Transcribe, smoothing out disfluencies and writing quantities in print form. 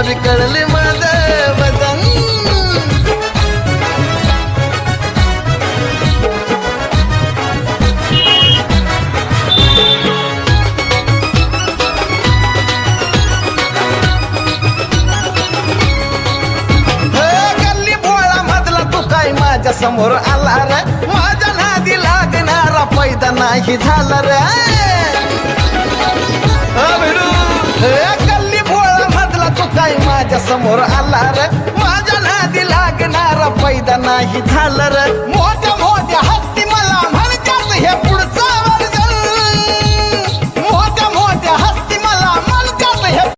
विकळले माझं वजन. गल्ली भोळा मधला तू काय माझ्या समोर आला रे, माझ्या नादी लागणारा पैदा नाही झाला रे. गल्ली भोळा मधला तू काय माझ्या समोर आला रे, माझ्या नादी लागणारा पैदा नाही झाला रे. मोठ्या मोठ्या हत्ती मला म्हणतात हे पुढे